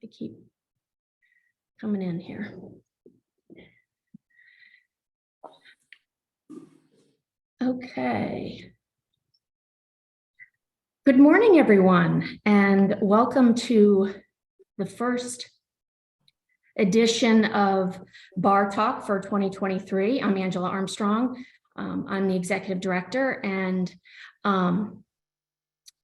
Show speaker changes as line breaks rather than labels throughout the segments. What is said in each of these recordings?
They keep coming in here. Okay. Good morning, everyone, and welcome to the first edition of Bar Talk for 2023. I'm Angela Armstrong. I'm the executive director, and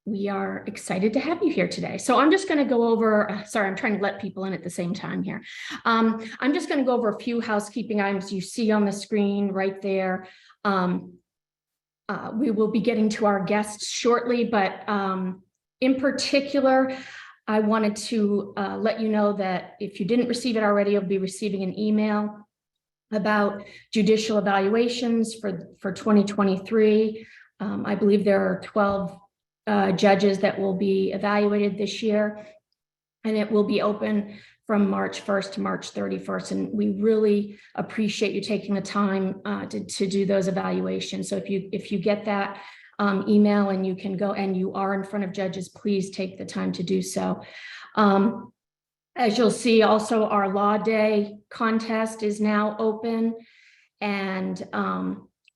we are excited to have you here today. So I'm just going to go over, sorry, I'm trying to let people in at the same time here. I'm just going to go over a few housekeeping items you see on the screen right there. We will be getting to our guests shortly, but in particular, I wanted to let you know that if you didn't receive it already, you'll be receiving an email about judicial evaluations for 2023. I believe there are 12 judges that will be evaluated this year, and it will be open from March 1st to March 31st. And we really appreciate you taking the time to do those evaluations. So if you get that email and you can go and you are in front of judges, please take the time to do so. As you'll see, also our Law Day contest is now open, and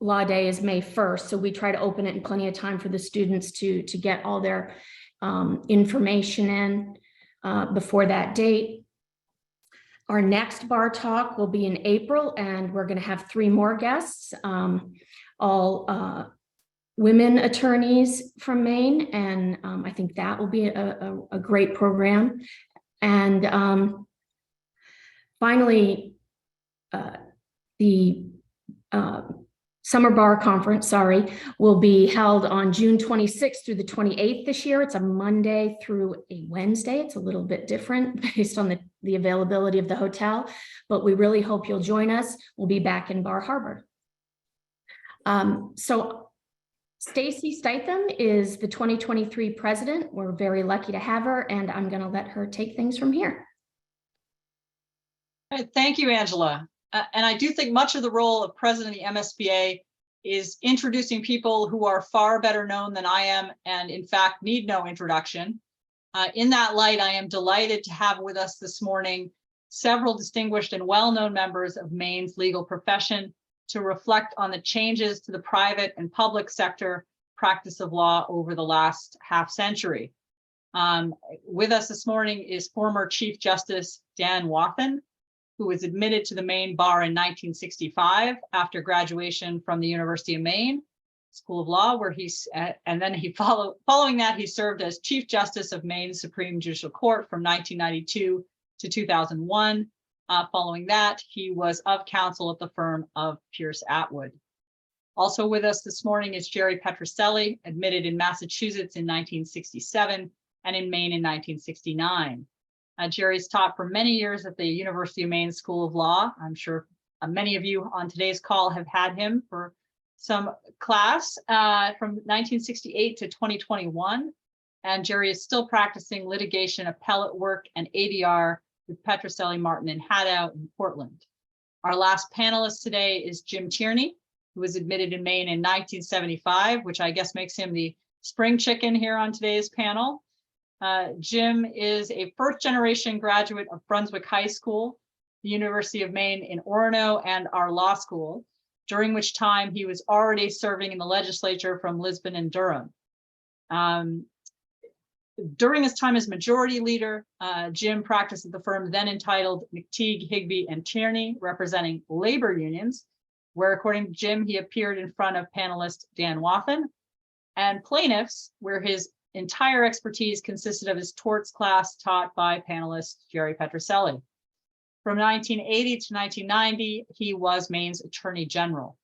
Law Day is May 1st. So we try to open it in plenty of time for the students to get all their information in before that date. Our next Bar Talk will be in April, and we're going to have 3 more guests, all women attorneys from Maine, and I think that will be a great program. And finally, the Summer Bar Conference, will be held on June 26th through the 28th this year. It's a Monday through a Wednesday. It's a little bit different based on the availability of the hotel, but we really hope you'll join us. We'll be back in Bar Harbor. So Stacy Stitham is the 2023 president. We're very lucky to have her, and I'm going to let her take things from here.
All right, thank you, Angela. And I do think much of the role of president of the MSBA is introducing people who are far better known than I am and in fact need no introduction. In that light, I am delighted to have with us this morning several distinguished and well-known members of Maine's legal profession to reflect on the changes to the private and public sector practice of law over the last half century. With us this morning is former Chief Justice Dan Wathen, who was admitted to the Maine Bar in 1965 after graduation from the University of Maine School of Law, where following that, he served as Chief Justice of Maine's Supreme Judicial Court from 1992 to 2001. Following that, he was of counsel at the firm of Pierce Atwood. Also with us this morning is Gerald Petrucelli, admitted in Massachusetts in 1967 and in Maine in 1969. Jerry's taught for many years at the University of Maine School of Law. I'm sure many of you on today's call have had him for some class from 1968 to 2021. And Jerry is still practicing litigation, appellate work, and ADR with Petrucelli, Martin, and Haddow in Portland. Our last panelist today is Jim Tierney, who was admitted in Maine in 1975, which I guess makes him the spring chicken here on today's panel. Jim is a first-generation graduate of Brunswick High School, the University of Maine in Orono, and our law school, during which time he was already serving in the legislature from Lisbon and Durham. During his time as majority leader, Jim practiced at the firm then entitled McTeague, Higbee, and Tierney, representing labor unions, where, according to Jim, he appeared in front of panelist Dan Wathen, and plaintiffs, where his entire expertise consisted of his torts class taught by panelist Gerald Petrucelli. From 1980 to 1990, he was Maine's Attorney General.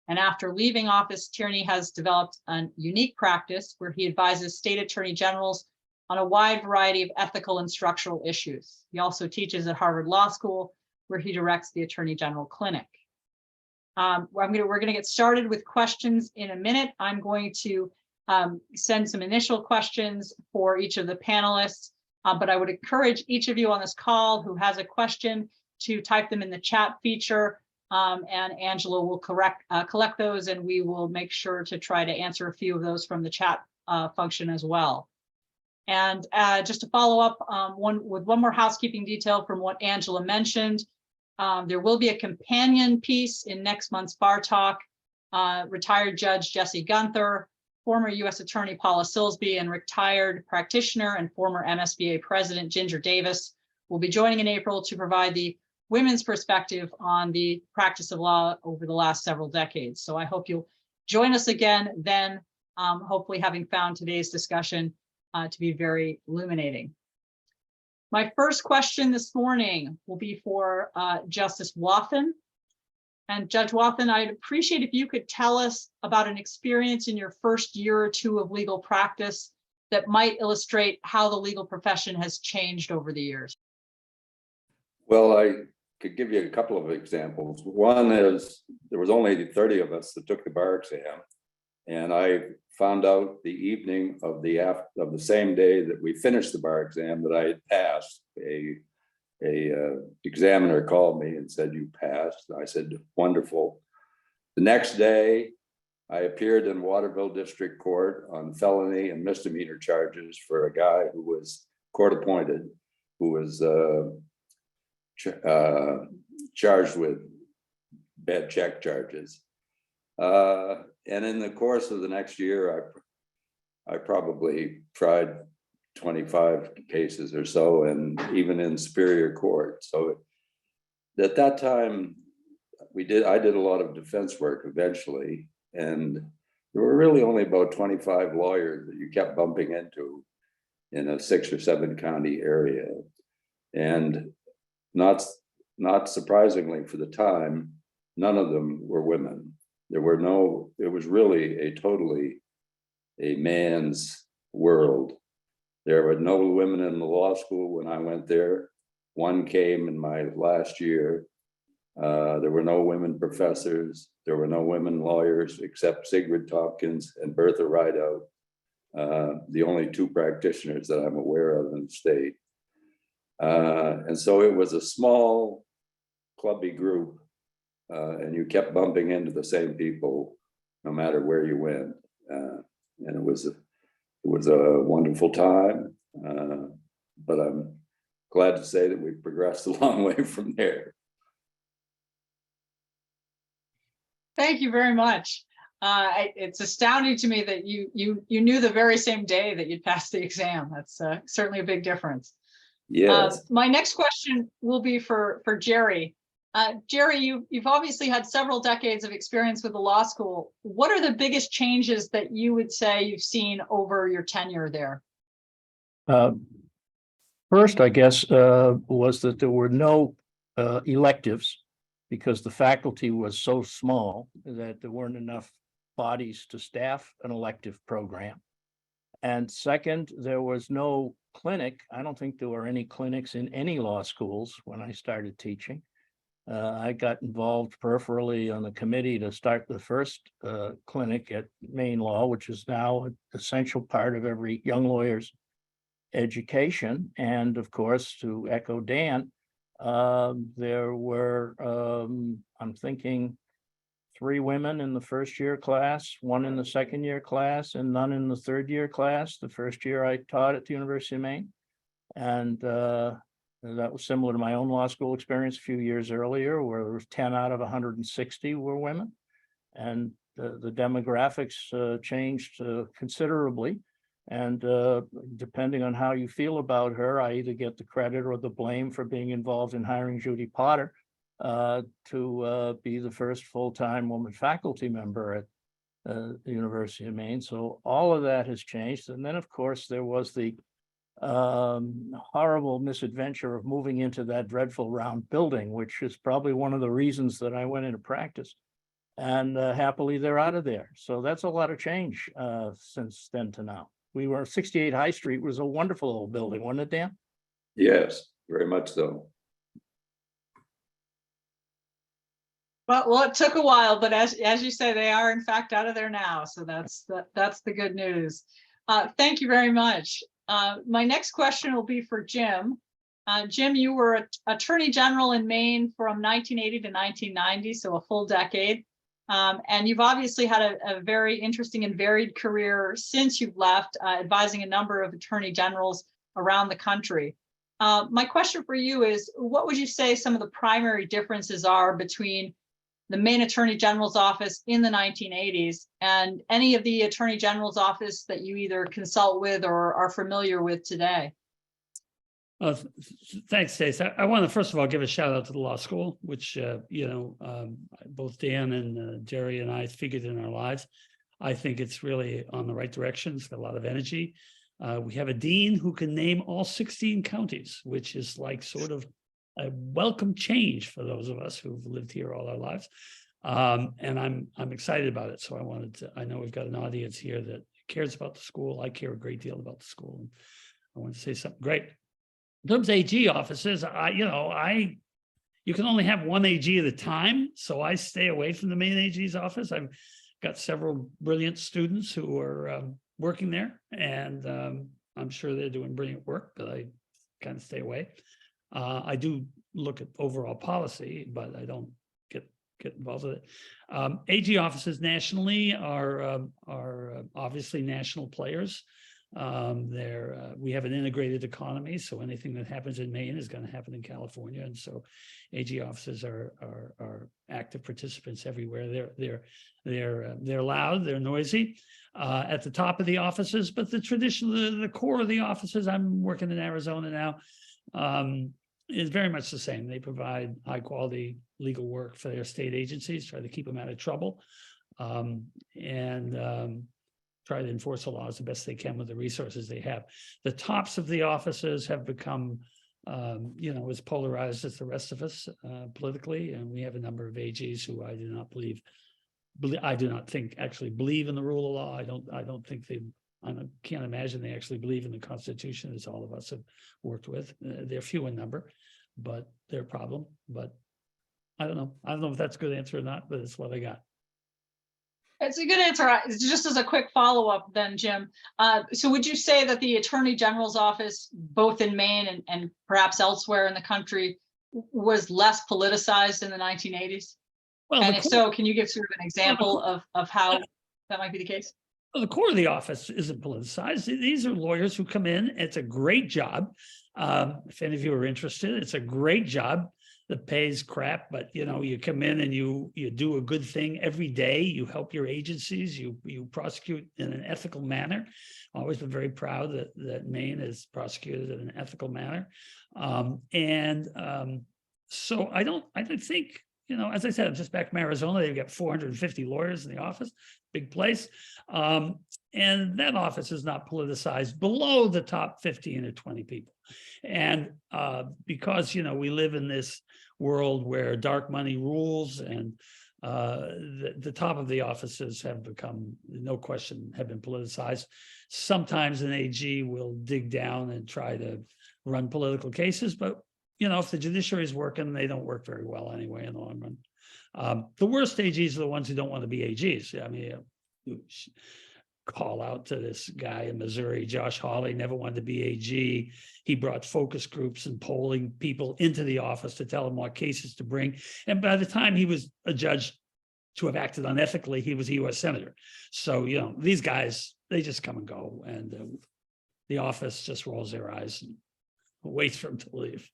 And after leaving office, Tierney has developed a unique practice where he advises state attorney generals on a wide variety of ethical and structural issues. He also teaches at Harvard Law School, where he directs the Attorney General Clinic. We're going to get started with questions in a minute. I'm going to send some initial questions for each of the panelists, but I would encourage each of you on this call who has a question to type them in the chat feature, and Angela will collect those, and we will make sure to try to answer a few of those from the chat function as well. And just to follow up with one more housekeeping detail from what Angela mentioned, there will be a companion piece in next month's Bar Talk. Retired Judge Jesse Gunther, former U.S. Attorney Paula Silsby, and retired practitioner and former MSBA President Ginger Davis will be joining in April to provide the women's perspective on the practice of law over the last several decades. So I hope you'll join us again then, hopefully having found today's discussion to be very illuminating. My first question this morning will be for Justice Wathen. And Judge Wathen, I'd appreciate if you could tell us about an experience in your first year or two of legal practice that might illustrate how the legal profession has changed over the years.
Well, I could give you a couple of examples. One is there was only 30 of us that took the bar exam, and I found out the evening of the same day that we finished the bar exam that I had passed. A examiner called me and said, "You passed." I said, "Wonderful." The next day, I appeared in Waterville District Court on felony and misdemeanor charges for a guy who was court appointed, who was charged with bad check charges. And in the course of the next year, I probably tried 25 cases or so, and even in Superior Court. So at that time, I did a lot of defense work eventually, and there were really only about 25 lawyers that you kept bumping into in a 6 or 7 county area. And not surprisingly for the time, none of them were women. It was really totally a man's world. There were no women in the law school when I went there. One came in my last year. There were no women professors. There were no women lawyers except Sigrid Tompkins and Bertha Rideout, the only 2 practitioners that I'm aware of in the state. And so it was a small, clubby group, and you kept bumping into the same people no matter where you went. And it was a wonderful time, but I'm glad to say that we've progressed a long way from there.
Thank you very much. It's astounding to me that you knew the very same day that you'd passed the exam. That's certainly a big difference.
Yes.
My next question will be for Jerry. Jerry, you've obviously had several decades of experience with the law school. What are the biggest changes that you would say you've seen over your tenure there?
First, I guess, was that there were no electives because the faculty was so small that there weren't enough bodies to staff an elective program. And second, there was no clinic. I don't think there were any clinics in any law schools when I started teaching. I got involved peripherally on the committee to start the first clinic at Maine Law, which is now an essential part of every young lawyer's education. And of course, to echo Dan, there were, I'm thinking, 3 women in the first year class, 1 in the second year class, and none in the third year class. The first year I taught at the University of Maine. And that was similar to my own law school experience a few years earlier, where there was 10 out of 160 were women. And the demographics changed considerably. And depending on how you feel about her, I either get the credit or the blame for being involved in hiring Judy Potter to be the first full-time woman faculty member at the University of Maine. So all of that has changed. And then, of course, there was the horrible misadventure of moving into that dreadful round building, which is probably one of the reasons that I went into practice. And happily, they're out of there. So that's a lot of change since then to now. We were 68 High Street was a wonderful old building, wasn't it, Dan?
Yes, very much so.
Well, it took a while, but as you say, they are in fact out of there now. So that's the good news. Thank you very much. My next question will be for Jim. Jim, you were Attorney General in Maine from 1980 to 1990, so a full decade. And you've obviously had a very interesting and varied career since you've left, advising a number of attorney generals around the country. My question for you is, what would you say some of the primary differences are between the Maine Attorney General's office in the 1980s and any of the Attorney General's office that you either consult with or are familiar with today?
Thanks, Stace. I want to first of all give a shout out to the law school, which both Dan and Jerry and I figured in our lives. I think it's really on the right direction. It's got a lot of energy. We have a dean who can name all 16 counties, which is like sort of a welcome change for those of us who've lived here all our lives. And I'm excited about it. So I know we've got an audience here that cares about the school. I care a great deal about the school. And I want to say something great. In terms of AG offices, you can only have one AG at a time. So I stay away from the main AG's office. I've got several brilliant students who are working there, and I'm sure they're doing brilliant work, but I kind of stay away. I do look at overall policy, but I don't get involved with it. AG offices nationally are obviously national players. We have an integrated economy, so anything that happens in Maine is going to happen in California, and so AG offices are active participants everywhere. They're loud, they're noisy at the top of the offices, but the core of the offices, I'm working in Arizona now, is very much the same. They provide high quality legal work for their state agencies, try to keep them out of trouble, and try to enforce the laws the best they can with the resources they have. The tops of the offices have become, as polarized as the rest of us politically, and we have a number of AGs who I do not think actually believe in the rule of law. I don't think I can't imagine they actually believe in the Constitution, as all of us have worked with. They're few in number, but they're a problem. But I don't know. I don't know if that's a good answer or not, but it's what I got.
It's a good answer. Just as a quick follow-up then, Jim. So would you say that the Attorney General's office, both in Maine and perhaps elsewhere in the country, was less politicized in the 1980s?
Well,
and if so, can you give sort of an example of how that might be the case?
Well, the core of the office isn't politicized. These are lawyers who come in. It's a great job. If any of you are interested, it's a great job. The pay's crap, but you come in and you do a good thing every day. You help your agencies. You prosecute in an ethical manner. Always been very proud that Maine is prosecuted in an ethical manner. So I don't think, as I said, I'm just back from Arizona. They've got 450 lawyers in the office, big place. And that office is not politicized below the top 15 or 20 people. And because, we live in this world where dark money rules, and the top of the offices have become, no question, have been politicized. Sometimes an AG will dig down and try to run political cases, but if the judiciary is working, they don't work very well anyway in the long run. The worst AGs are the ones who don't want to be AGs. I mean, call out to this guy in Missouri, Josh Hawley, never wanted to be AG. He brought focus groups and polling people into the office to tell him what cases to bring. And by the time he was a judge to have acted unethically, he was a U.S. Senator. So, these guys, they just come and go, and the office just rolls their eyes and waits for him to leave.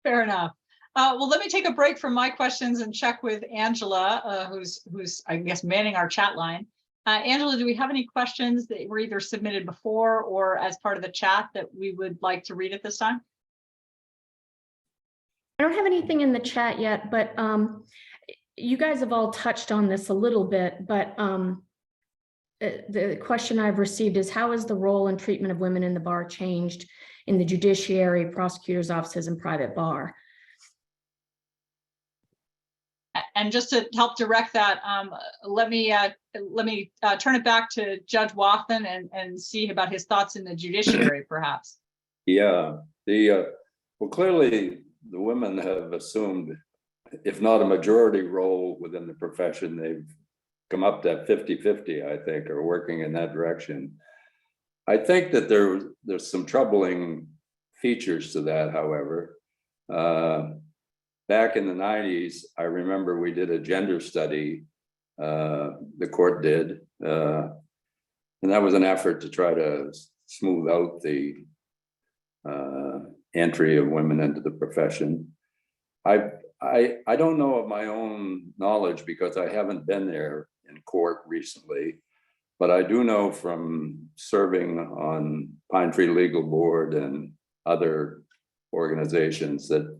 Fair enough. Well, let me take a break from my questions and check with Angela, who's I guess manning our chat line. Angela, do we have any questions that were either submitted before or as part of the chat that we would like to read at this time?
I don't have anything in the chat yet, but you guys have all touched on this a little bit, but the question I've received is, how has the role and treatment of women in the bar changed in the judiciary, prosecutors' offices, and private bar?
And just to help direct that, let me turn it back to Judge Wathen and see about his thoughts in the judiciary, perhaps.
Yeah, well, clearly the women have assumed, if not a majority role within the profession, they've come up to 50-50, I think, or working in that direction. I think that there's some troubling features to that, however. back in the 90s, I remember we did a gender study, the court did, and that was an effort to try to smooth out the entry of women into the profession. I don't know of my own knowledge because I haven't been there in court recently, but I do know from serving on Pine Tree Legal Board and other organizations that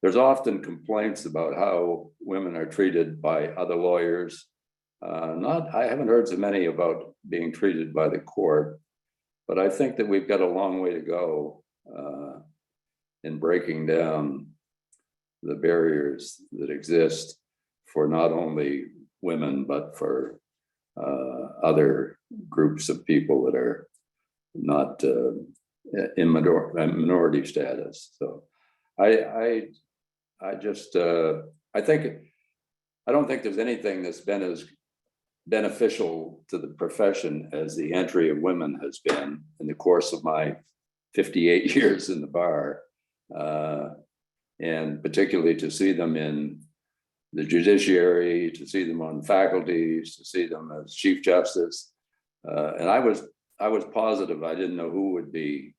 there's often complaints about how women are treated by other lawyers. I haven't heard so many about being treated by the court, but I think that we've got a long way to go in breaking down the barriers that exist for not only women, but for other groups of people that are not in minority status. So I don't think there's anything that's been as beneficial to the profession as the entry of women has been in the course of my 58 years in the bar, and particularly to see them in the judiciary, to see them on faculties, to see them as Chief Justice. And I was positive I didn't know who would be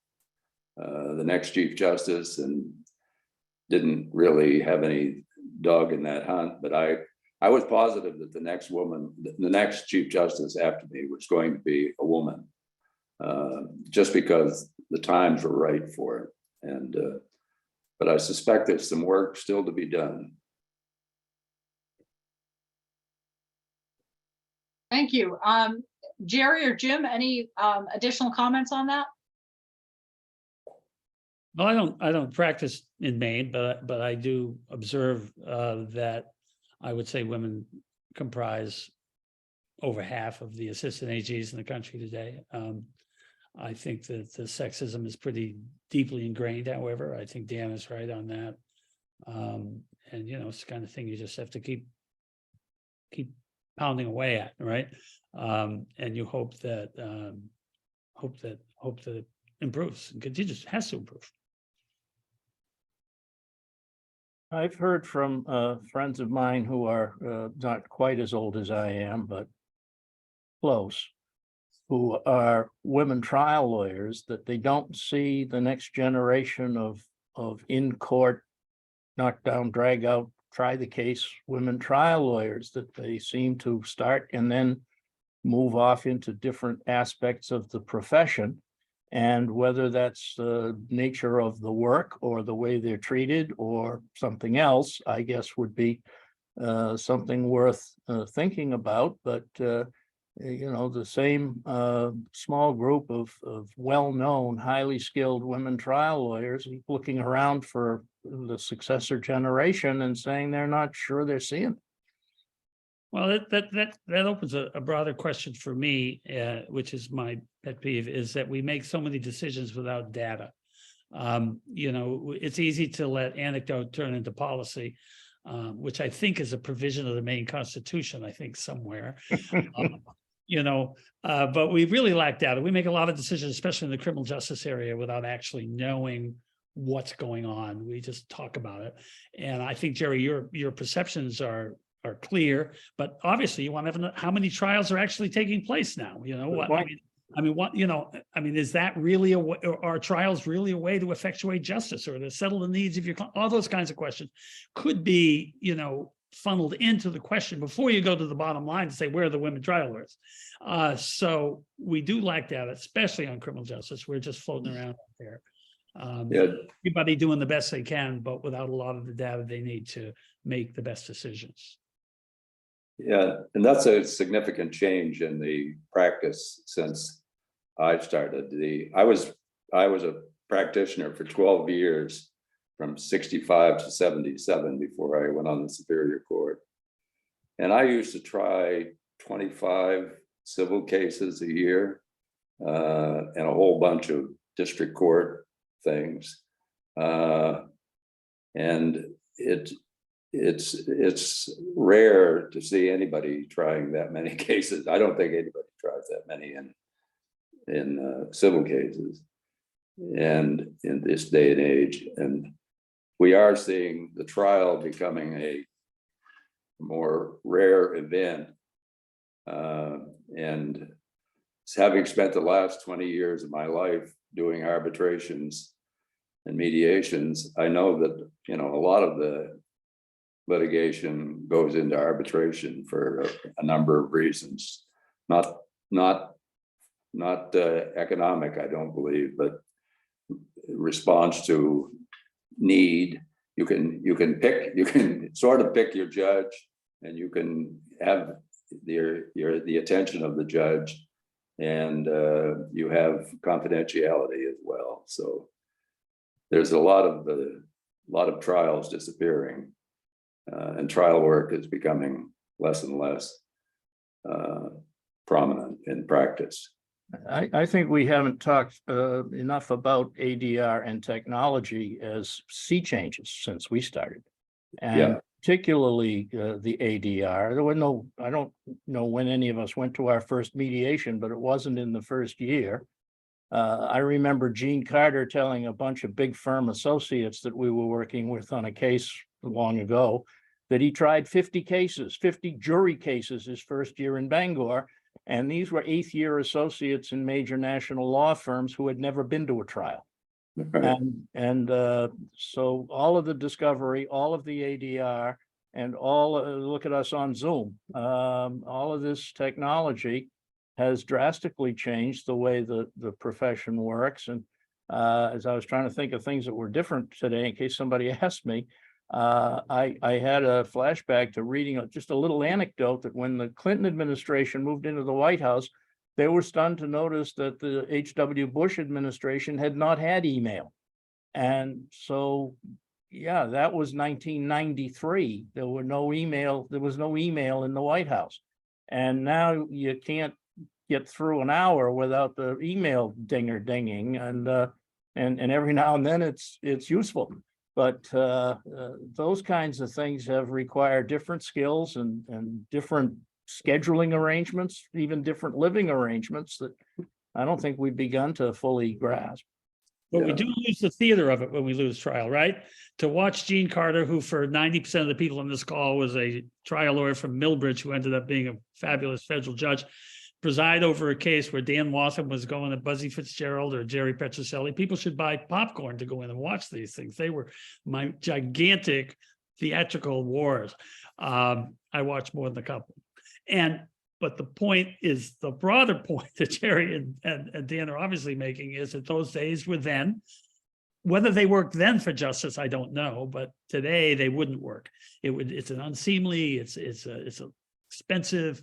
the next Chief Justice, and didn't really have any dog in that hunt, but I was positive that the next Chief Justice after me was going to be a woman, just because the times were right for it. And but I suspect there's some work still to be done.
Thank you. Jerry or Jim, any additional comments on that?
Well, I don't practice in Maine, but I do observe that I would say women comprise over half of the assistant AGs in the country today. I think that the sexism is pretty deeply ingrained. However, I think Dan is right on that. And it's the kind of thing you just have to keep pounding away at, right? And you hope that it improves and continues, has to improve.
I've heard from friends of mine who are not quite as old as I am, but close, who are women trial lawyers, that they don't see the next generation of in-court, knock down, drag out, try the case women trial lawyers, that they seem to start and then move off into different aspects of the profession. And whether that's the nature of the work or the way they're treated or something else, I guess would be something worth thinking about. But the same small group of well-known, highly skilled women trial lawyers looking around for the successor generation and saying they're not sure they're seeing it.
Well, that opens a broader question for me, which is my pet peeve, is that we make so many decisions without data. It's easy to let anecdote turn into policy, which I think is a provision of the Maine Constitution, I think somewhere. But we really lack data. We make a lot of decisions, especially in the criminal justice area, without actually knowing what's going on. We just talk about it. And I think, Jerry, your perceptions are clear, but obviously you want to know how many trials are actually taking place now. Is that really are trials really a way to effectuate justice or to settle the needs of your client? All those kinds of questions could be, funneled into the question before you go to the bottom line to say, where are the women trial lawyers? So we do lack data, especially on criminal justice. We're just floating around out there. Everybody doing the best they can, but without a lot of the data they need to make the best decisions.
Yeah, and that's a significant change in the practice since I started. I was a practitioner for 12 years, from 65 to 77 before I went on the Superior Court. And I used to try 25 civil cases a year and a whole bunch of district court things. And it's rare to see anybody trying that many cases. I don't think anybody tries that many in civil cases, and in this day and age. And we are seeing the trial becoming a more rare event. And having spent the last 20 years of my life doing arbitrations and mediations, I know that, you know, a lot of the litigation goes into arbitration for a number of reasons, not economic, I don't believe, but response to need. You can sort of pick your judge, and you can have the attention of the judge, and you have confidentiality as well. So there's a lot of trials disappearing, and trial work is becoming less and less prominent in practice.
I think we haven't talked enough about ADR and technology as sea changes since we started. And
Yeah.
particularly the ADR. There were no, I don't know when any of us went to our first mediation, but it wasn't in the first year. I remember Gene Carter telling a bunch of big firm associates that we were working with on a case long ago that he tried 50 cases, 50 jury cases his first year in Bangor. And these were 8th year associates in major national law firms who had never been to a trial.
Right.
And so all of the discovery, all of the ADR, and look at us on Zoom. All of this technology has drastically changed the way the profession works. And as I was trying to think of things that were different today, in case somebody asked me, I had a flashback to reading just a little anecdote that when the Clinton administration moved into the White House, they were stunned to notice that the H.W. Bush administration had not had email. And so, yeah, that was 1993. There was no email in the White House. And now you can't get through an hour without the email dinger dinging. And every now and then it's useful. But those kinds of things have required different skills and different scheduling arrangements, even different living arrangements that I don't think we've begun to fully grasp.
But we
Yeah.
do lose the theater of it when we lose trial, right? To watch Gene Carter, who for 90% of the people on this call was a trial lawyer from Millbridge, who ended up being a fabulous federal judge, preside over a case where Dan Wathen was going to Buzzy Fitzgerald or Jerry Petrucelli. People should buy popcorn to go in and watch these things. They were my gigantic theatrical wars. I watched more than a couple. But the point is, the broader point that Jerry and Dan are obviously making is that those days were then. Whether they worked then for justice, I don't know, but today they wouldn't work. It's an unseemly, it's expensive.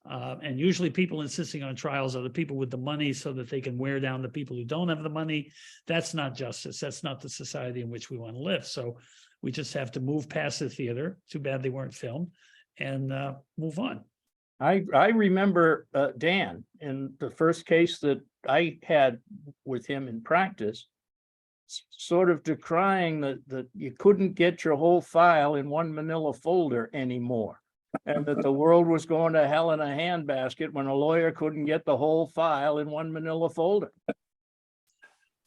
And usually people insisting on trials are the people with the money so that they can wear down the people who don't have the money. That's not justice. That's not the society in which we want to live. So we just have to move past the theater. Too bad they weren't filmed, and move on.
I remember Dan in the first case that I had with him in practice, sort of decrying that you couldn't get your whole file in one manila folder anymore. And that the world was going to hell in a handbasket when a lawyer couldn't get the whole file in one manila folder.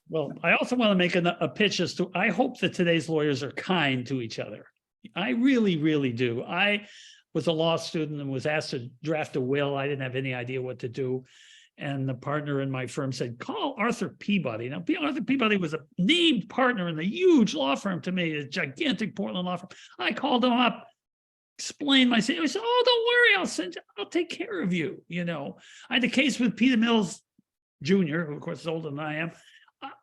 Well, I also want to make a pitch as to, I hope that today's lawyers are kind to each other. I really, really do. I was a law student and was asked to draft a will. I didn't have any idea what to do. And the partner in my firm said, call Arthur Peabody. Now, Arthur Peabody was a named partner in the huge law firm to me, a gigantic Portland law firm. I called him up, explained my situation. He said, oh, don't worry, I'll take care of you. You know, I had a case with Peter Mills Jr., who of course is older than I am.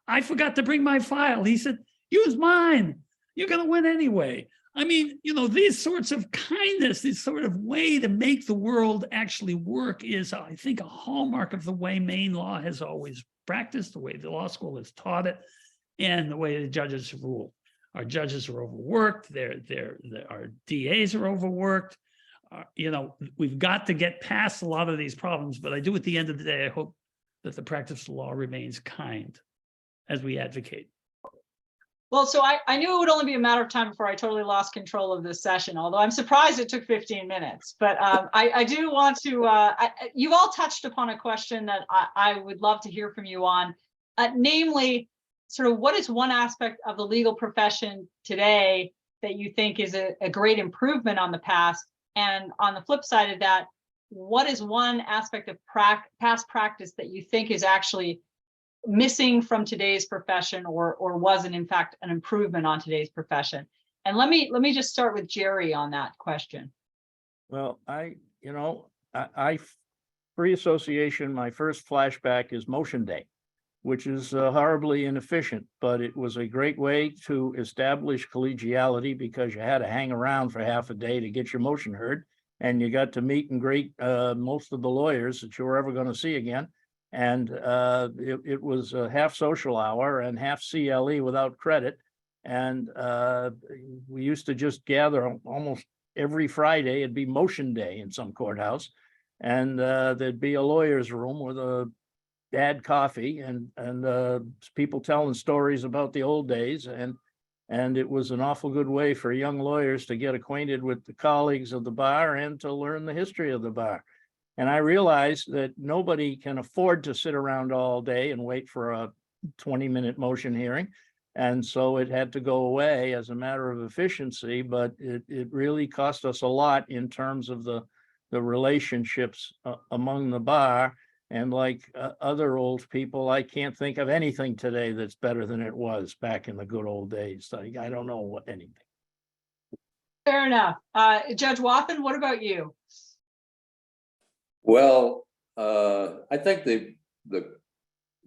I forgot to bring my file. He said, use mine. You're going to win anyway. I mean, you know, these sorts of kindness, this sort of way to make the world actually work is, I think, a hallmark of the way Maine law has always practiced, the way the law school has taught it, and the way the judges rule. Our judges are overworked. Our DAs are overworked. You know, we've got to get past a lot of these problems, but I do at the end of the day, I hope that the practice of law remains kind as we advocate.
Well, so I knew it would only be a matter of time before I totally lost control of this session, although I'm surprised it took 15 minutes. But I do want to, you've all touched upon a question that I would love to hear from you on, namely, sort of what is one aspect of the legal profession today that you think is a great improvement on the past? And on the flip side of that, what is one aspect of past practice that you think is actually missing from today's profession, or wasn't in fact an improvement on today's profession? And let me just start with Jerry on that question.
Well, free association, my first flashback is motion day, which is horribly inefficient, but it was a great way to establish collegiality because you had to hang around for half a day to get your motion heard. And you got to meet and greet most of the lawyers that you were ever going to see again. And it was a half social hour and half CLE without credit. And we used to just gather almost every Friday. It'd be motion day in some courthouse. And there'd be a lawyer's room with a dad coffee and people telling stories about the old days. And it was an awful good way for young lawyers to get acquainted with the colleagues of the bar and to learn the history of the bar. And I realized that nobody can afford to sit around all day and wait for a 20-minute motion hearing. And so it had to go away as a matter of efficiency, but it really cost us a lot in terms of the relationships among the bar. And like other old people, I can't think of anything today that's better than it was back in the good old days. I don't know anything.
Fair enough. Judge Wathen, what about you?
Well, I think the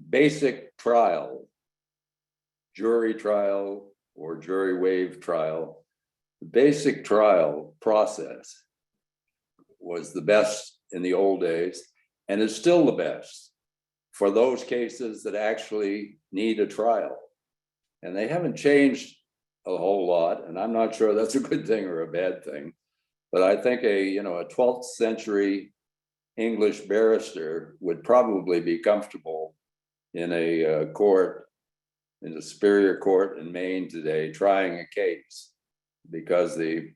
basic trial, jury trial or jury waive trial, the basic trial process was the best in the old days and is still the best for those cases that actually need a trial. And they haven't changed a whole lot, and I'm not sure that's a good thing or a bad thing. But I think a 12th century English barrister would probably be comfortable in a court, in the Superior Court in Maine today, trying a case, because the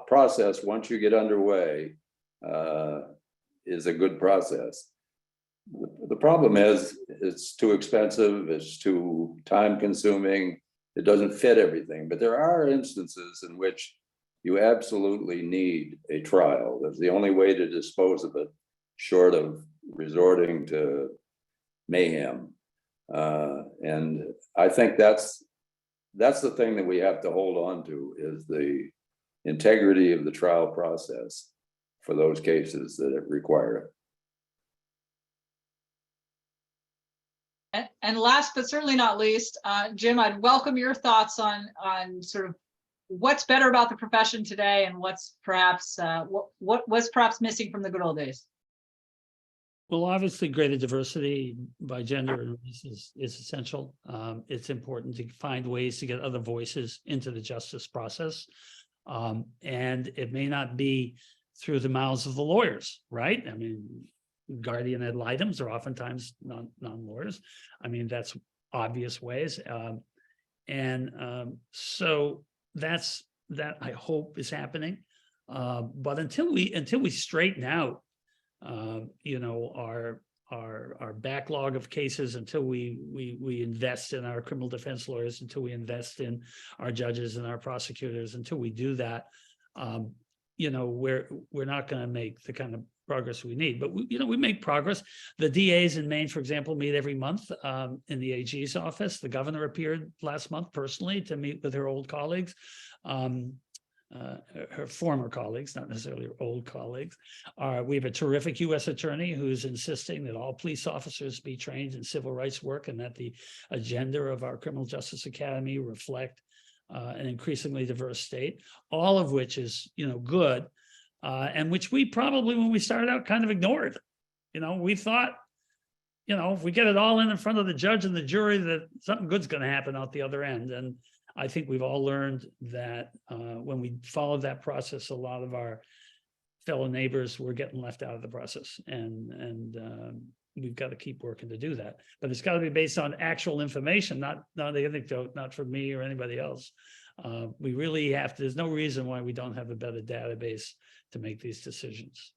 process, once you get underway, is a good process. The problem is it's too expensive, it's too time consuming, it doesn't fit everything. But there are instances in which you absolutely need a trial. That's the only way to dispose of it, short of resorting to mayhem. And I think that's the thing that we have to hold on to, is the integrity of the trial process for those cases that require it.
And last but certainly not least, Jim, I'd welcome your thoughts on sort of what's better about the profession today and what's perhaps what was perhaps missing from the good old days.
Well, obviously, greater diversity by gender and race is essential. It's important to find ways to get other voices into the justice process. And it may not be through the mouths of the lawyers, right? I mean, guardian ad litems are oftentimes non-lawyers. I mean, that's obvious ways. So that I hope is happening. But until we straighten out, our backlog of cases, until we invest in our criminal defense lawyers, until we invest in our judges and our prosecutors, until we do that, we're not going to make the kind of progress we need. But we make progress. The DAs in Maine, for example, meet every month in the AG's office. The governor appeared last month personally to meet with her old colleagues. Her former colleagues, not necessarily her old colleagues. We have a terrific U.S. attorney who's insisting that all police officers be trained in civil rights work, and that the agenda of our Criminal Justice Academy reflect an increasingly diverse state, all of which is, good, and which we probably, when we started out, kind of ignored. We thought, if we get it all in front of the judge and the jury, that something good's going to happen out the other end. And I think we've all learned that when we followed that process, a lot of our fellow neighbors were getting left out of the process, and we've got to keep working to do that. But it's got to be based on actual information, not the anecdote, not from me or anybody else. We really have to. There's no reason why we don't have a better database to make these decisions.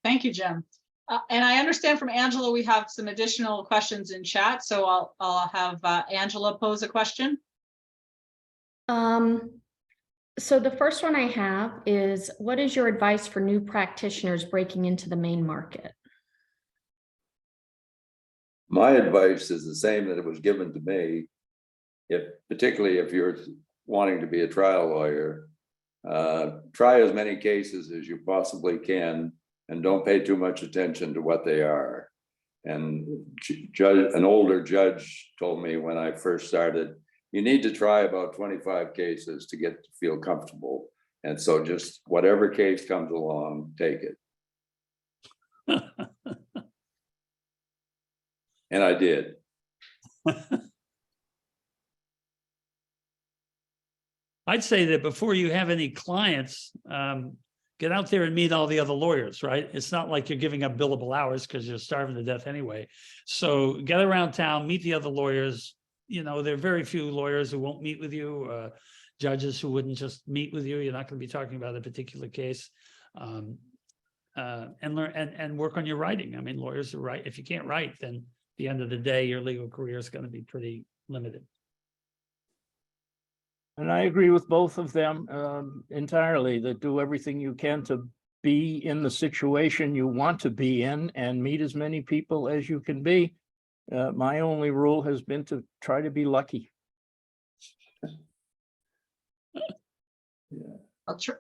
Thank you, Jim. And I understand from Angela, we have some additional questions in chat, so I'll have Angela pose a question.
So the first one I have is, what is your advice for new practitioners breaking into the Maine market?
My advice is the same that it was given to me. Particularly if you're wanting to be a trial lawyer, try as many cases as you possibly can and don't pay too much attention to what they are. And an older judge told me when I first started, you need to try about 25 cases to get to feel comfortable. And so just whatever case comes along, take it. And I did.
I'd say that before you have any clients, get out there and meet all the other lawyers, right? It's not like you're giving up billable hours because you're starving to death anyway. So get around town, meet the other lawyers. You know, there are very few lawyers who won't meet with you, judges who wouldn't just meet with you. You're not going to be talking about a particular case. And learn and work on your writing. I mean, lawyers are right. If you can't write, then at the end of the day, your legal career is going to be pretty limited.
And I agree with both of them entirely, that do everything you can to be in the situation you want to be in and meet as many people as you can be. My only rule has been to try to be lucky.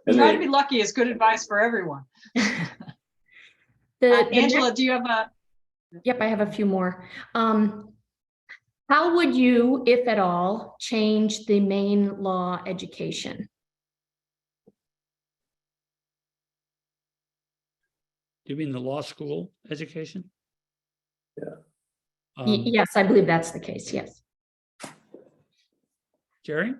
Try to be lucky is good advice for everyone. Angela, do you have a?
Yep, I have a few more. How would you, if at all, change the Maine law education?
Do you mean the law school education?
Yeah.
Yes, I believe that's the case. Yes.
Jerry?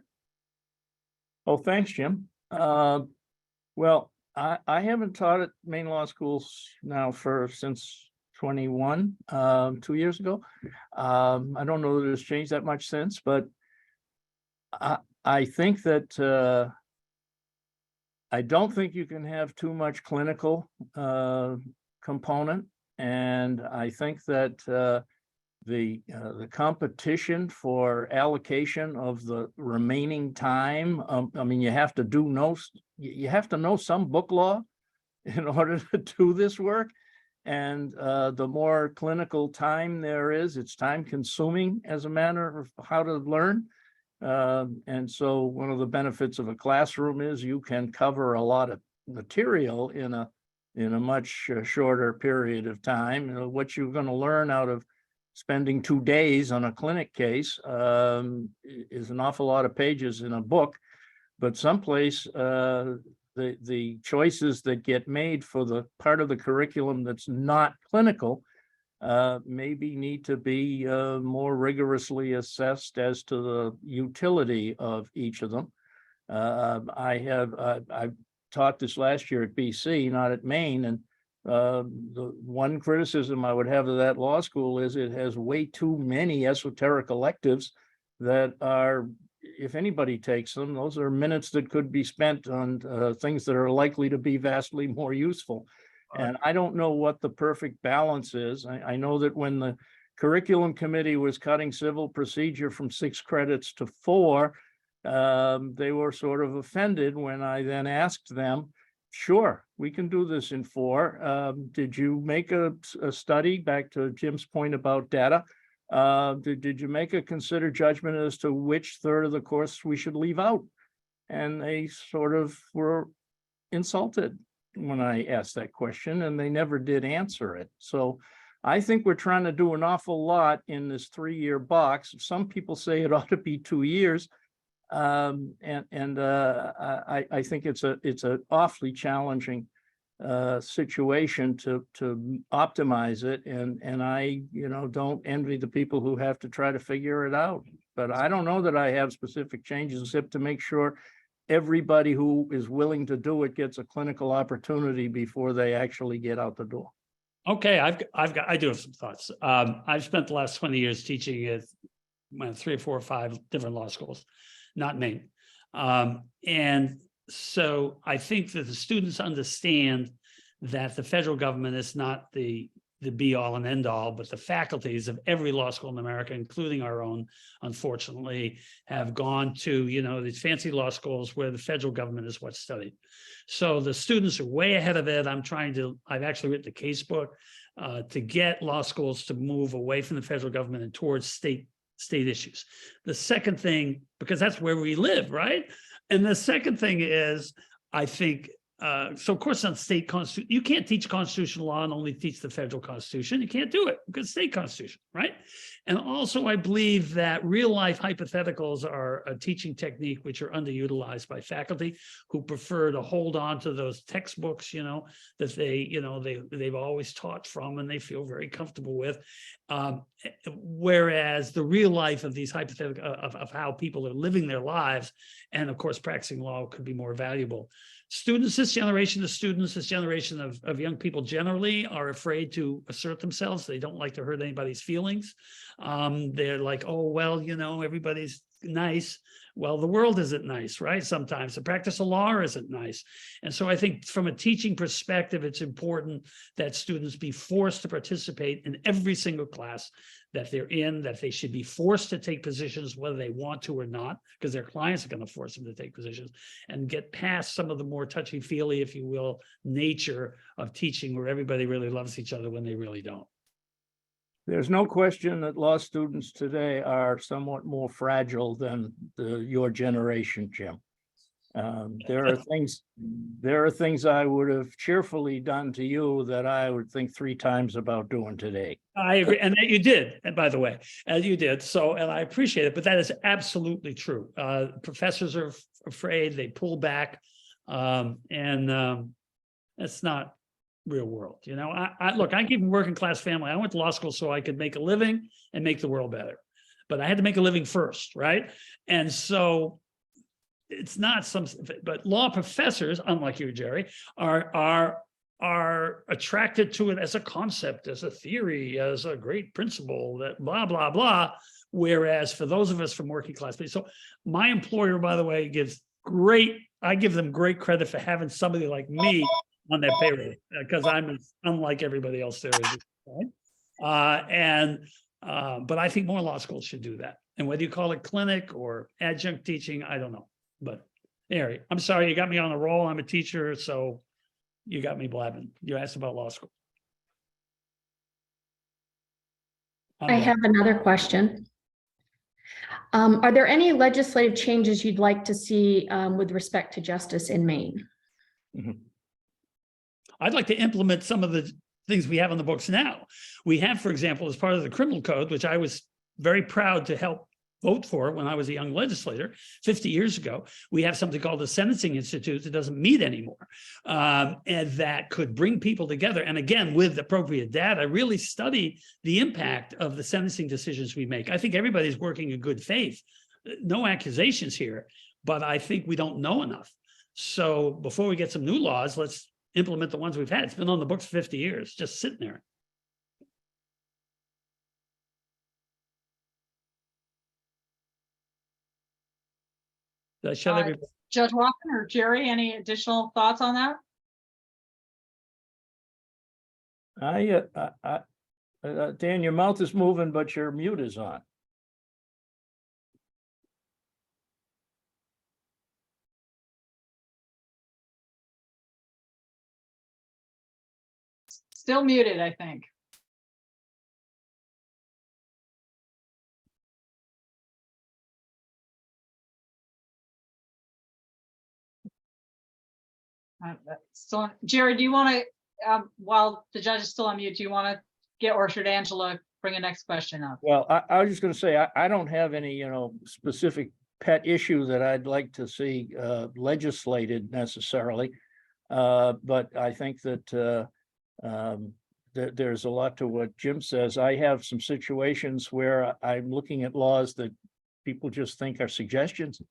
Oh, thanks, Jim. Well, I haven't taught at Maine law schools now since 21, 2 years ago. I don't know that it's changed that much since, but I think that I don't think you can have too much clinical component, and I think that the competition for allocation of the remaining time. I mean, you have to know some book law in order to do this work. And the more clinical time there is, it's time consuming as a matter of how to learn. And so one of the benefits of a classroom is you can cover a lot of material in a much shorter period of time. What you're going to learn out of spending 2 days on a clinic case is an awful lot of pages in a book, but someplace the choices that get made for the part of the curriculum that's not clinical maybe need to be more rigorously assessed as to the utility of each of them. I taught this last year at BC, not at Maine, and the one criticism I would have of that law school is it has way too many esoteric electives that are, if anybody takes them, those are minutes that could be spent on things that are likely to be vastly more useful. And I don't know what the perfect balance is. I know that when the curriculum committee was cutting civil procedure from 6 credits to 4, they were sort of offended when I then asked them, sure, we can do this in 4. Did you make a study, back to Jim's point about data? Did you make a considered judgment as to which third of the course we should leave out? And they sort of were insulted when I asked that question, and they never did answer it. So I think we're trying to do an awful lot in this 3-year box. Some people say it ought to be 2 years. I think it's an awfully challenging situation to optimize it, and I don't envy the people who have to try to figure it out. But I don't know that I have specific changes except to make sure everybody who is willing to do it gets a clinical opportunity before they actually get out the door.
Okay, I do have some thoughts. I've spent the last 20 years teaching at 3 or 4 or 5 different law schools, not Maine. And so I think that the students understand that the federal government is not the the be all and end all, but the faculties of every law school in America, including our own, unfortunately, have gone to, these fancy law schools where the federal government is what's studied. So the students are way ahead of it. I've actually written a case book to get law schools to move away from the federal government and towards state issues. The second thing, because that's where we live, right? And the second thing is, I think, so of course on state constitution, you can't teach constitutional law and only teach the federal constitution. You can't do it because state constitution, right? And also I believe that real life hypotheticals are a teaching technique which are underutilized by faculty who prefer to hold on to those textbooks, that they've always taught from and they feel very comfortable with. Whereas the real life of these hypotheticals of how people are living their lives and of course practicing law could be more valuable. Students, this generation of young people generally are afraid to assert themselves. They don't like to hurt anybody's feelings. They're like, oh, well, everybody's nice. Well, the world isn't nice, right? Sometimes the practice of law isn't nice. And so I think from a teaching perspective, it's important that students be forced to participate in every single class that they're in, that they should be forced to take positions whether they want to or not, because their clients are going to force them to take positions, and get past some of the more touchy-feely, if you will, nature of teaching where everybody really loves each other when they really don't.
There's no question that law students today are somewhat more fragile than your generation, Jim. There are things I would have cheerfully done to you that I would think 3 times about doing today.
I agree, and that you did, and by the way, as you did. So, and I appreciate it, but that is absolutely true. Professors are afraid, they pull back, and it's not real world. Look, I came from a working class family. I went to law school so I could make a living and make the world better, but I had to make a living first, right? And so it's not but law professors, unlike you, Jerry, are attracted to it as a concept, as a theory, as a great principle that blah, blah, blah. Whereas for those of us from working class, so my employer, by the way, I give them great credit for having somebody like me on their payroll, because I'm unlike everybody else there is. Right? But I think more law schools should do that. And whether you call it clinic or adjunct teaching, I don't know. But Harry, I'm sorry, you got me on a roll. I'm a teacher, so you got me blabbing. You asked about law school.
I have another question. Are there any legislative changes you'd like to see with respect to justice in Maine?
Mm-hmm. I'd like to implement some of the things we have on the books now. We have, for example, as part of the criminal code, which I was very proud to help vote for when I was a young legislator 50 years ago, we have something called the Sentencing Institute that doesn't meet anymore, and that could bring people together. And again, with appropriate data, really study the impact of the sentencing decisions we make. I think everybody's working in good faith. No accusations here, but I think we don't know enough. So before we get some new laws, let's implement the ones we've had. It's been on the books for 50 years, just sitting there. Did I shut everybody?
Judge Wathen or Jerry, any additional thoughts on that?
Dan, your mouth is moving, but your mute is on.
Still muted, I think. So, Jerry, do you want to, while the judge is still on mute, do you want to get, or should Angela bring a next question up?
Well, I was just going to say, I don't have any, specific pet issue that I'd like to see legislated necessarily. But I think that there's a lot to what Jim says. I have some situations where I'm looking at laws that people just think are suggestions.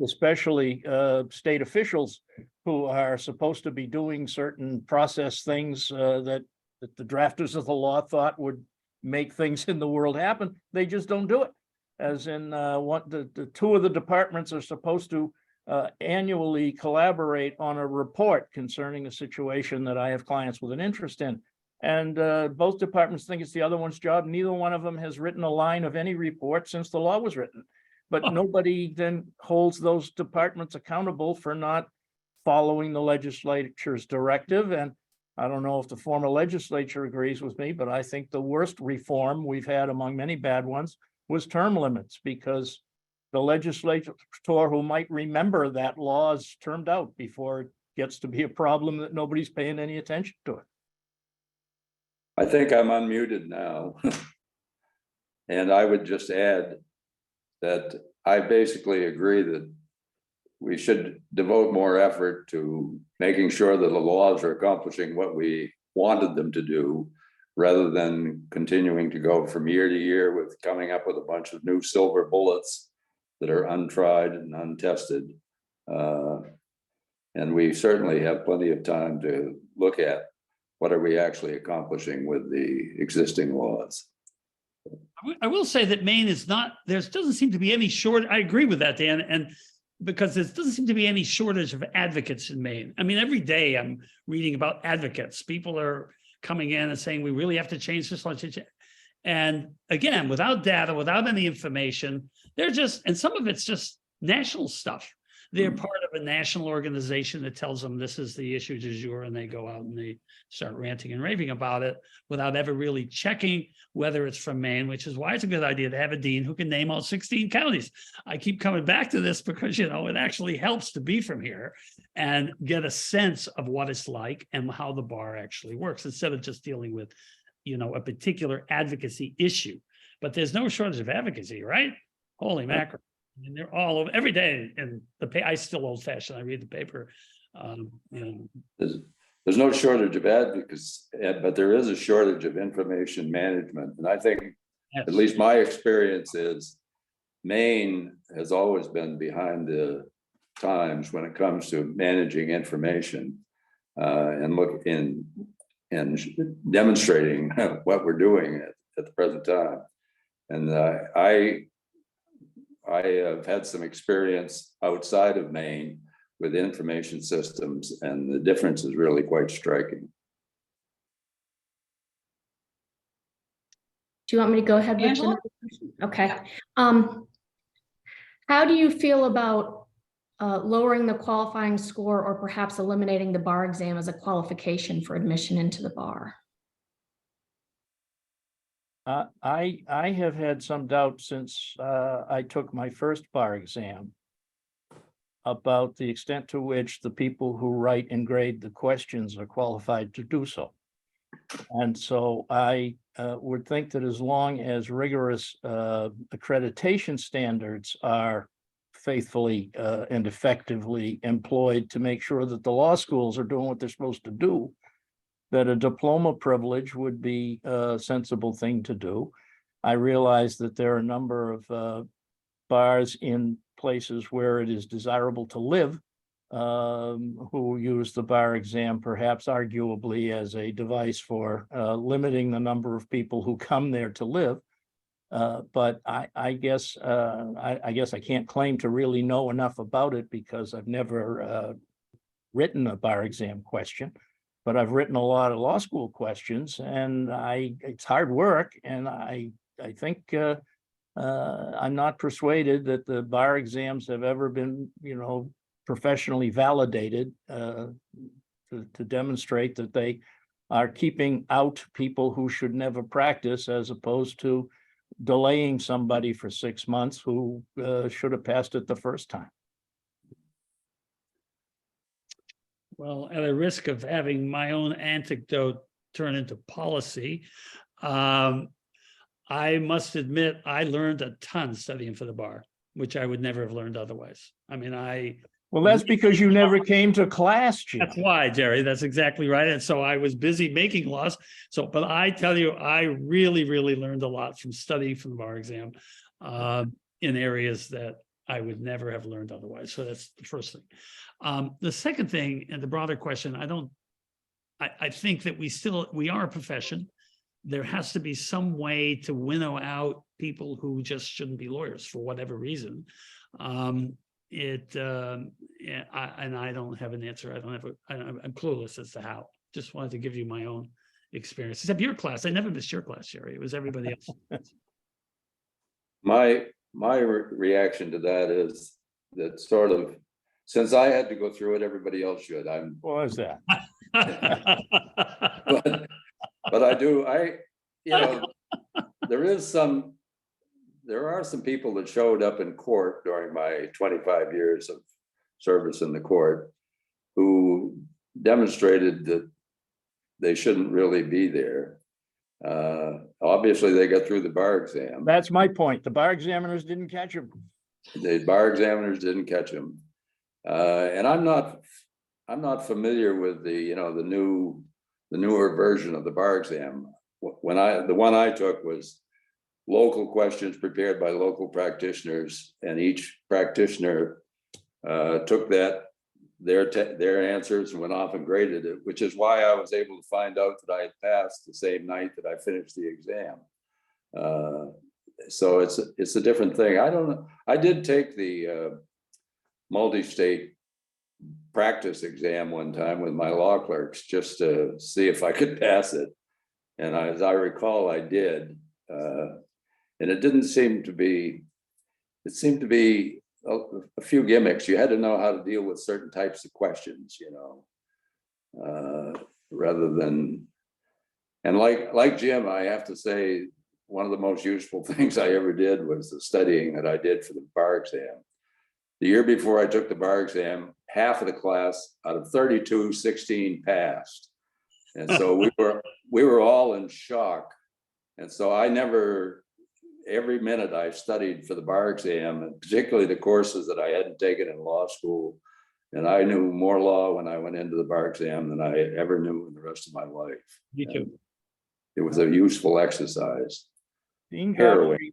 Especially state officials who are supposed to be doing certain process things that the drafters of the law thought would make things in the world happen. They just don't do it. As in the 2 of the departments are supposed to annually collaborate on a report concerning a situation that I have clients with an interest in. And both departments think it's the other one's job. Neither one of them has written a line of any report since the law was written. But nobody then holds those departments accountable for not following the legislature's directive. And I don't know if the former legislature agrees with me, but I think the worst reform we've had among many bad ones was term limits, because the legislator who might remember that law is termed out before it gets to be a problem that nobody's paying any attention to it.
I think I'm unmuted now. And I would just add that I basically agree that we should devote more effort to making sure that the laws are accomplishing what we wanted them to do, rather than continuing to go from year to year with coming up with a bunch of new silver bullets that are untried and untested. And we certainly have plenty of time to look at what are we actually accomplishing with the existing laws.
I will say that Maine is not, there doesn't seem to be any I agree with that, Dan, and because there doesn't seem to be any shortage of advocates in Maine. I mean, every day I'm reading about advocates. People are coming in and saying, we really have to change this legislation. And again, without data, without any information, they're just, and some of it's just national stuff. They're part of a national organization that tells them this is the issue du jour, and they go out and they start ranting and raving about it without ever really checking whether it's from Maine, which is why it's a good idea to have a dean who can name all 16 counties. I keep coming back to this because, you know, it actually helps to be from here and get a sense of what it's like and how the bar actually works, instead of just dealing with, you know, a particular advocacy issue. But there's no shortage of advocacy, right? Holy mackerel. And they're all over every day. And I still old fashioned. I read the paper. You know.
There's no shortage of advocacy, but there is a shortage of information management. And I think, at least my experience is, Maine has always been behind the times when it comes to managing information and demonstrating what we're doing at the present time. And I have had some experience outside of Maine with information systems, and the difference is really quite striking.
Do you want me to go ahead with
Angela?
the question? Okay. How do you feel about lowering the qualifying score, or perhaps eliminating the bar exam as a qualification for admission into the bar?
I have had some doubt since I took my first bar exam about the extent to which the people who write and grade the questions are qualified to do so. And so I would think that as long as rigorous accreditation standards are faithfully and effectively employed to make sure that the law schools are doing what they're supposed to do, that a diploma privilege would be a sensible thing to do. I realize that there are a number of bars in places where it is desirable to live, who use the bar exam perhaps arguably as a device for limiting the number of people who come there to live. But I guess I can't claim to really know enough about it, because I've never written a bar exam question. But I've written a lot of law school questions, and it's hard work. And I think I'm not persuaded that the bar exams have ever been, you know, professionally validated to demonstrate that they are keeping out people who should never practice, as opposed to delaying somebody for 6 months who should have passed it the first time.
Well, at a risk of having my own anecdote turn into policy, I must admit I learned a ton studying for the bar, which I would never have learned otherwise. I mean,
Well, that's because you never came to class, Jim.
That's why, Jerry. That's exactly right. And so I was busy making laws. So, but I tell you, I really, really learned a lot from studying for the bar exam in areas that I would never have learned otherwise. So that's the first thing. The second thing, and the broader question, I think that we are a profession. There has to be some way to winnow out people who just shouldn't be lawyers for whatever reason. And I don't have an answer. I'm clueless as to how. Just wanted to give you my own experience, except your class. I never missed your class, Jerry. It was everybody else.
My reaction to that is that sort of, since I had to go through it, everybody else should.
What was that?
But there are some people that showed up in court during my 25 years of service in the court who demonstrated that they shouldn't really be there. Obviously they got through the bar exam.
That's my point. The bar examiners didn't catch him.
The bar examiners didn't catch him. And I'm not familiar with the newer version of the bar exam. The one I took was local questions prepared by local practitioners, and each practitioner took their answers and went off and graded it, which is why I was able to find out that I had passed the same night that I finished the exam. So it's a different thing. I don't know. I did take the multi-state practice exam one time with my law clerks just to see if I could pass it. And as I recall, I did. And it didn't seem to be, it seemed to be a few gimmicks. You had to know how to deal with certain types of questions, rather than, and like Jim, I have to say, one of the most useful things I ever did was the studying that I did for the bar exam. The year before I took the bar exam, half of the class out of 32, 16 passed. And so we were all in shock. And so every minute I studied for the bar exam, and particularly the courses that I hadn't taken in law school. And I knew more law when I went into the bar exam than I ever knew in the rest of my life.
Me too.
And it was a useful exercise.
Dean
Harrowing.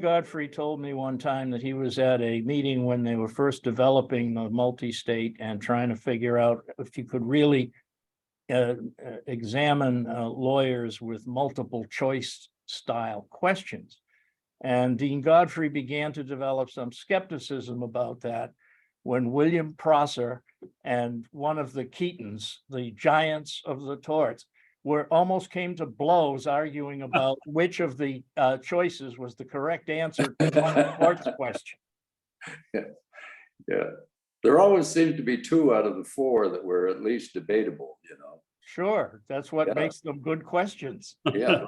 Godfrey told me one time that he was at a meeting when they were first developing the multi-state and trying to figure out if you could really examine lawyers with multiple choice style questions. And Dean Godfrey began to develop some skepticism about that when William Prosser and one of the Keatons, the giants of the torts, almost came to blows arguing about which of the choices was the correct answer to one torts question.
Yeah. There always seemed to be 2 out of the 4 that were at least debatable,
Sure, that's what makes them good questions.
Yeah.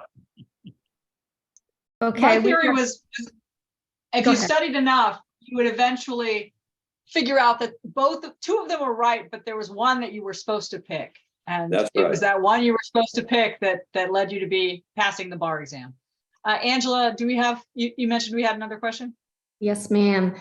Okay.
My theory was, if
Go
you
ahead.
studied enough, you would eventually figure out that 2 of them were right, but there was one that you were supposed to pick. And
That's
it was
right.
that one you were supposed to pick that led you to be passing the bar exam. Angela, do we have, you mentioned we had another question?
Yes, ma'am.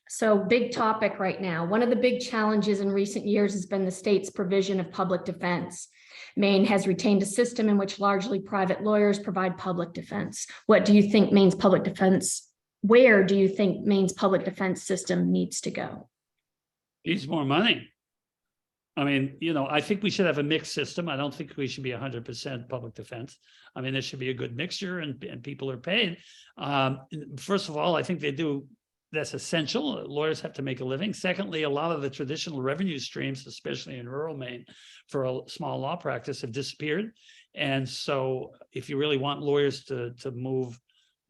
So big topic right now. One of the big challenges in recent years has been the state's provision of public defense. Maine has retained a system in which largely private lawyers provide public defense. What do you think Maine's public defense, where do you think Maine's public defense system needs to go?
Needs more money. I mean, I think we should have a mixed system. I don't think we should be 100% public defense. I mean, there should be a good mixture and people are paid. First of all, I think that's essential. Lawyers have to make a living. Secondly, a lot of the traditional revenue streams, especially in rural Maine, for a small law practice have disappeared. And so if you really want lawyers to move,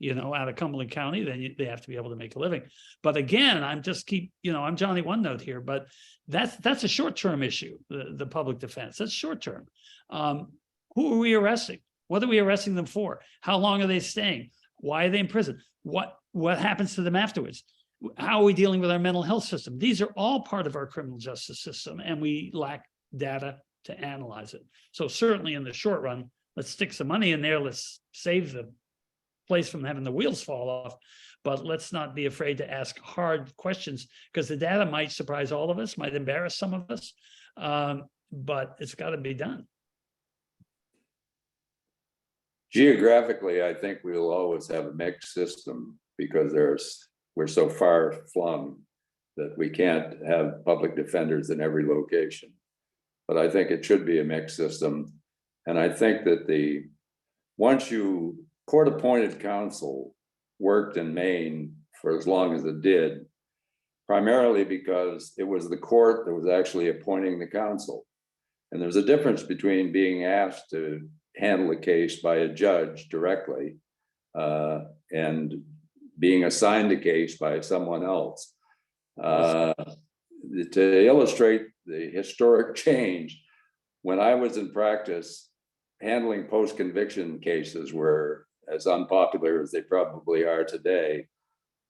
out of Cumberland County, then they have to be able to make a living. But again, I'm Johnny One Note here, but that's a short-term issue, the public defense. That's short-term. Who are we arresting? What are we arresting them for? How long are they staying? Why are they in prison? What happens to them afterwards? How are we dealing with our mental health system? These are all part of our criminal justice system, and we lack data to analyze it. So certainly in the short run, let's stick some money in there. Let's save the place from having the wheels fall off. But let's not be afraid to ask hard questions, because the data might surprise all of us, might embarrass some of us, but it's got to be done.
Geographically, I think we'll always have a mixed system because we're so far flung that we can't have public defenders in every location. But I think it should be a mixed system. And I think that court-appointed counsel worked in Maine for as long as it did, primarily because it was the court that was actually appointing the counsel. And there's a difference between being asked to handle a case by a judge directly and being assigned a case by someone else. To illustrate the historic change, when I was in practice, handling post-conviction cases were as unpopular as they probably are today.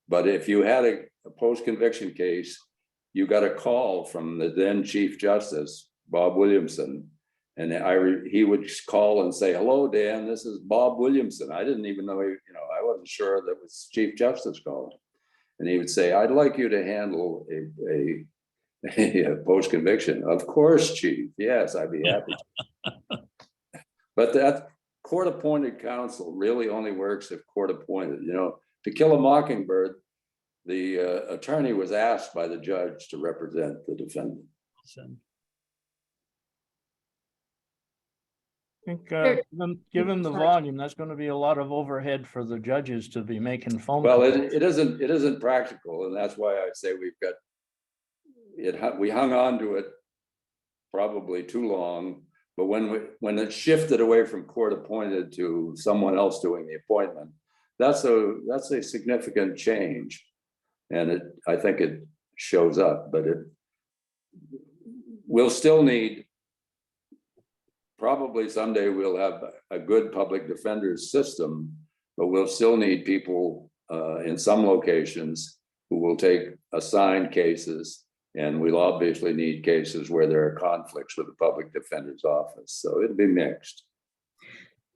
But if you had a post-conviction case, you got a call from the then Chief Justice, Bob Williamson, and he would call and say, "Hello, Dan, this is Bob Williamson." I didn't even know, I wasn't sure that was Chief Justice calling. And he would say, "I'd like you to handle a post-conviction." "Of course, Chief. Yes, I'd be happy to." But that court-appointed counsel really only works if court-appointed. To Kill a Mockingbird, the attorney was asked by the judge to represent the defendant.
I think given the volume, that's going to be a lot of overhead for the judges to be making phone
Well,
calls.
it isn't practical, and that's why I say we hung on to it probably too long. But when it shifted away from court appointed to someone else doing the appointment, that's a significant change, and I think it shows up. But we'll still need. Probably someday we'll have a good public defenders system, but we'll still need people in some locations who will take assigned cases, and we'll obviously need cases where there are conflicts with the public defender's office. So it'll be mixed.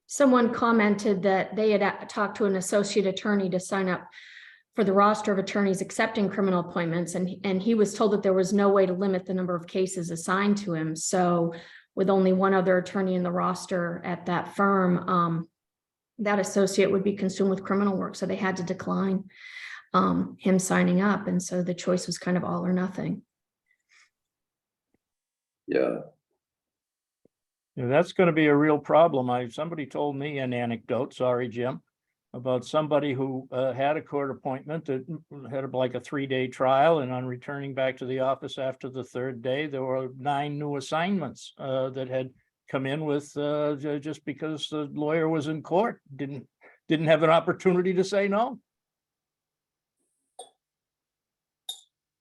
Someone commented that they had talked to an associate attorney to sign up for the roster of attorneys accepting criminal appointments, and he was told that there was no way to limit the number of cases assigned to him. So with only one other attorney in the roster at that firm, that associate would be consumed with criminal work. So they had to decline him signing up. And so the choice was kind of all or nothing.
Yeah.
That's going to be a real problem. Somebody told me an anecdote, sorry, Jim, about somebody who had a court appointment that had like a 3-day trial, and on returning back to the office after the 3rd day, there were 9 new assignments that had come in with just because the lawyer was in court, didn't have an opportunity to say no.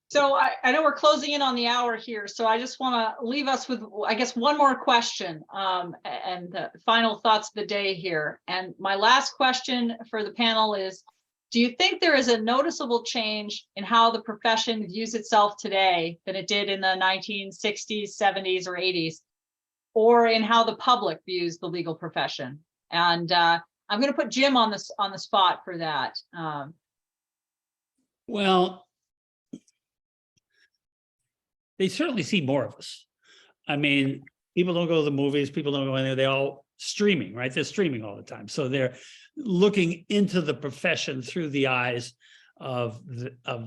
So I know we're closing in on the hour here, so I just want to leave us with, I guess, one more question and the final thoughts of the day here. And my last question for the panel is, do you think there is a noticeable change in how the profession views itself today than it did in the 1960s, 70s, or 80s, or in how the public views the legal profession? And I'm going to put Jim on the spot for that.
Well, they certainly see more of us. I mean, people don't go to the movies, people don't go in there, they're all streaming, right? They're streaming all the time. So they're looking into the profession through the eyes of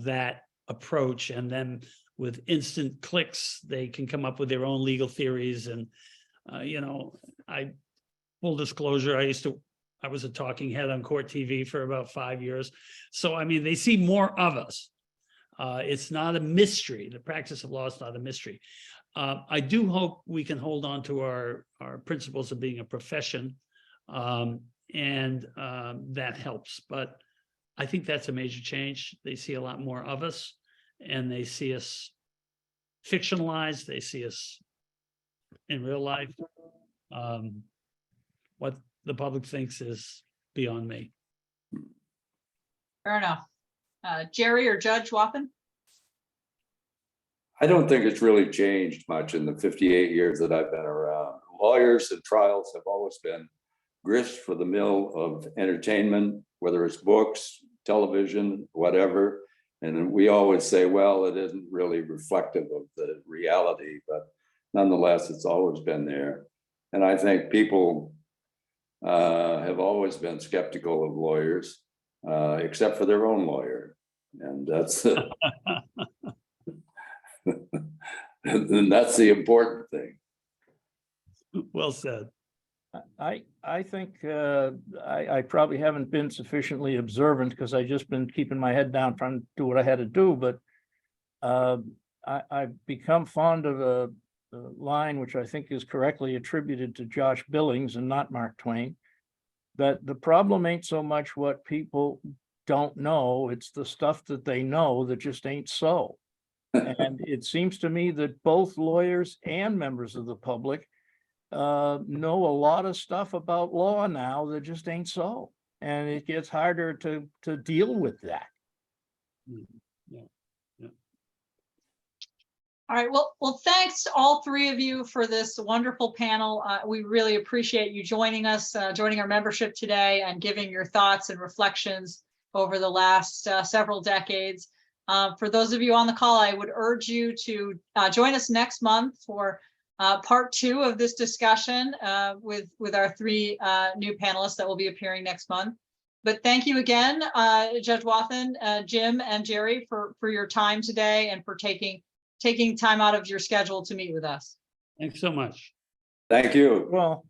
that approach. And then with instant clicks, they can come up with their own legal theories. And, full disclosure, I was a talking head on court TV for about 5 years. So, I mean, they see more of us. It's not a mystery. The practice of law is not a mystery. I do hope we can hold on to our principles of being a profession, and that helps. But I think that's a major change. They see a lot more of us, and they see us fictionalized. They see us in real life. What the public thinks is beyond me.
Fair enough. Jerry or Judge Wathen?
I don't think it's really changed much in the 58 years that I've been around. Lawyers and trials have always been grist for the mill of entertainment, whether it's books, television, whatever. And we always say, well, it isn't really reflective of the reality, but nonetheless, it's always been there. And I think people have always been skeptical of lawyers, except for their own lawyer. And that's and that's the important thing.
Well said.
I think I probably haven't been sufficiently observant because I've just been keeping my head down trying to do what I had to do. But I've become fond of line, which I think is correctly attributed to Josh Billings and not Mark Twain, that the problem ain't so much what people don't know, it's the stuff that they know that just ain't so. And it seems to me that both lawyers and members of the public know a lot of stuff about law now that just ain't so. And it gets harder to deal with that.
All right, well, thanks to all three of you for this wonderful panel. We really appreciate you joining us, joining our membership today and giving your thoughts and reflections over the last several decades. For those of you on the call, I would urge you to join us next month for part 2 of this discussion with our 3 new panelists that will be appearing next month. But thank you again, Judge Wathen, Jim, and Jerry for your time today and for taking time out of your schedule to meet with us.
Thanks so much.
Thank you.
Well,